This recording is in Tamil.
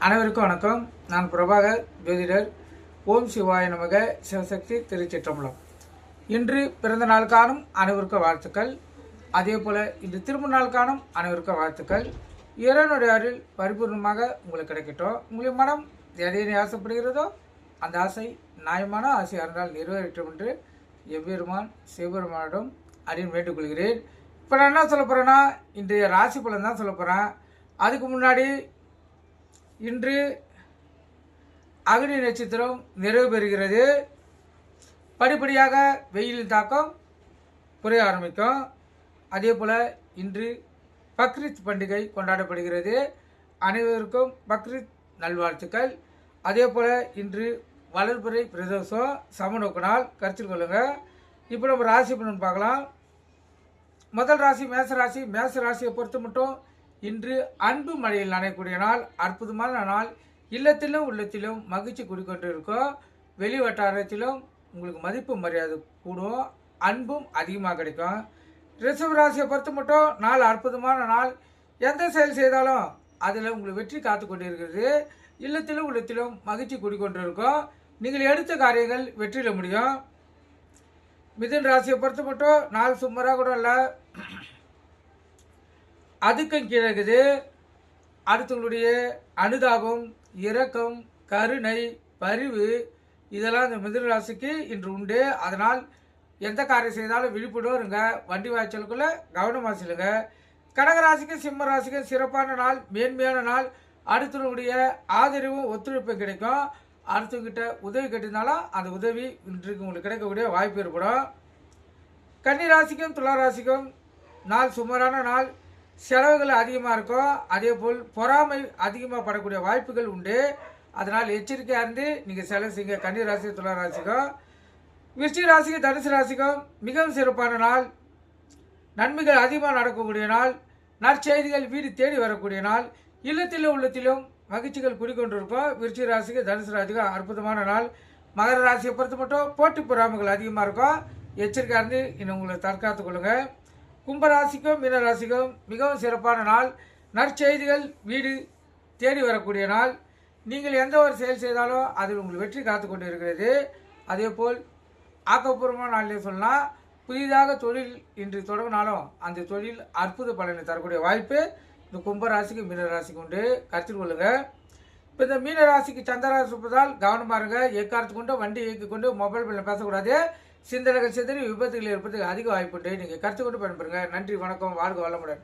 அனைவருக்கும் வணக்கம். நான் பிரபாகர், ஜோதிடர். ஓம் சிவாய நமக. சிவசக்தி திருச்சிற்றம்பலம். இன்று பிறந்த நாள் காணும் அனைவருக்கும் வாழ்த்துக்கள். அதே போல இன்று திருமண நாள் காணும் அனைவருக்கும் வாழ்த்துக்கள். இறைவனுடைய அருள் பரிபூர்ணமாக உங்களுக்கு கிடைக்கட்டும். உங்களுடைய மனம் எதையை ஆசைப்படுகிறதோ அந்த ஆசை நியாயமான ஆசையாக இருந்தால் நிறைவேற்றும் என்று எவ்விருமான் சிவபெருமானிடம் அடியும் வேண்டுகொள்கிறேன். இப்போ நான் என்ன சொல்ல போகிறேன்னா, இன்றைய ராசி பலன் தான் சொல்ல போகிறேன். அதுக்கு முன்னாடி இன்று அக்னி நட்சத்திரம் நிறைவு பெறுகிறது. படிப்படியாக வெயிலின் தாக்கம் குறைய ஆரம்பிக்கும். அதே போல் இன்று பக்ரீத் பண்டிகை கொண்டாடப்படுகிறது. அனைவருக்கும் பக்ரீத் நல்வாழ்த்துக்கள். அதே போல் இன்று வளர்பிறை பிரதோஷம், சமநோக்கு நாள், கருத்தில் கொள்ளுங்கள். இப்போ நம்ம ராசி பலன் பார்க்கலாம். முதல் ராசி மேசராசி. மேசராசியை பொறுத்த மட்டும் இன்று அன்பு மழையில் நனையக்கூடிய நாள், அற்புதமான நாள். இல்லத்திலும் உள்ளத்திலும் மகிழ்ச்சி குடிக்கொண்டு இருக்கும். வெளி வட்டாரத்திலும் உங்களுக்கு மதிப்பு மரியாதை கூடும், அன்பும் அதிகமாக கிடைக்கும். ரிஷப ராசியை பொறுத்த மட்டும் நாள் அற்புதமான நாள். எந்த செயல் செய்தாலும் அதில் உங்களுக்கு வெற்றி காத்து கொண்டு இருக்கிறது. இல்லத்திலும் உள்ளத்திலும் மகிழ்ச்சி குடிக்கொண்டு இருக்கும். நீங்கள் எடுத்த காரியங்கள் வெற்றியில் முடியும். மிதுன ராசியை பொறுத்த மட்டும் நாள் சுமாராக கூட இல்லை, அதுக்கும் கீழே இருக்குது. அடுத்தவங்களுடைய அனுதாபம், இரக்கம், கருணை, பரிவு இதெல்லாம் இந்த மிதுன ராசிக்கு இன்று உண்டு. அதனால் எந்த காரியம் செய்தாலும் விழிப்புடன் இருங்க. வண்டி வாய்ச்சலுக்குள்ள கவனமாக செல்லுங்க. கடகராசிக்கும் சிம்ம ராசிக்கும் சிறப்பான நாள், மேன்மையான நாள். அடுத்தவங்களுடைய ஆதரவும் ஒத்துழைப்பும் கிடைக்கும். அடுத்தவங்கிட்ட உதவி கேட்டிருந்தாலும் அந்த உதவி இன்றைக்கு உங்களுக்கு கிடைக்கக்கூடிய வாய்ப்பு ஏற்படும். கன்னி ராசிக்கும் துலா ராசிக்கும் நாள் சுமாரான நாள். செலவுகள் அதிகமாக இருக்கும். அதே போல் பொறாமை அதிகமாக படக்கூடிய வாய்ப்புகள் உண்டு. அதனால் எச்சரிக்கையாக இருந்து நீங்கள் செலவு செய்யுங்க. கன்னி ராசி துலா ராசிக்கும். விருச்சிக ராசிக்கும் தனுசு ராசிக்கும் மிகவும் சிறப்பான நாள். நன்மைகள் அதிகமாக நடக்கக்கூடிய நாள். நற்செய்திகள் வீடு தேடி வரக்கூடிய நாள். இல்லத்திலும் உள்ளத்திலும் மகிழ்ச்சிகள் குடிக்கொண்டிருக்கும். விருச்சிக ராசிக்கு தனுசு ராசிக்கும் அற்புதமான நாள். மகர ராசியை பொறுத்த மட்டும் போட்டி பொறாமைகள் அதிகமாக இருக்கும். எச்சரிக்கையாக இருந்து இன்னும் உங்களை தற்காத்து கொள்ளுங்கள். கும்பராசிக்கும் மீனராசிக்கும் மிகவும் சிறப்பான நாள். நற்செய்திகள் வீடு தேடி வரக்கூடிய நாள். நீங்கள் எந்த ஒரு செயல் செய்தாலும் அதில் உங்களுக்கு வெற்றி காத்து கொண்டு இருக்கிறது. அதே போல் ஆக்கப்பூர்வமான நாளிலே சொல்லலாம். புதிதாக தொழில் இன்று தொடங்கினாலும் அந்த தொழில் அற்புத பலனை தரக்கூடிய வாய்ப்பு இந்த கும்பராசிக்கு மீனராசிக்கு உண்டு. கருத்தில் கொள்ளுங்கள். இப்போ இந்த மீனராசிக்கு சந்திரராசி இருப்பதால் கவனமாக இருங்க. எக்காரத்து கொண்டு வண்டி இயக்கி கொண்டு மொபைல் பில்ல பேசக்கூடாது. சிந்தனைகள் சிதறி விபத்துகள் ஏற்படுறதுக்கு அதிக வாய்ப்புண்டு. நீங்கள் கருத்து கொண்டு பயன்படுங்க. நன்றி, வணக்கம், வாழ்க வளமுடன்.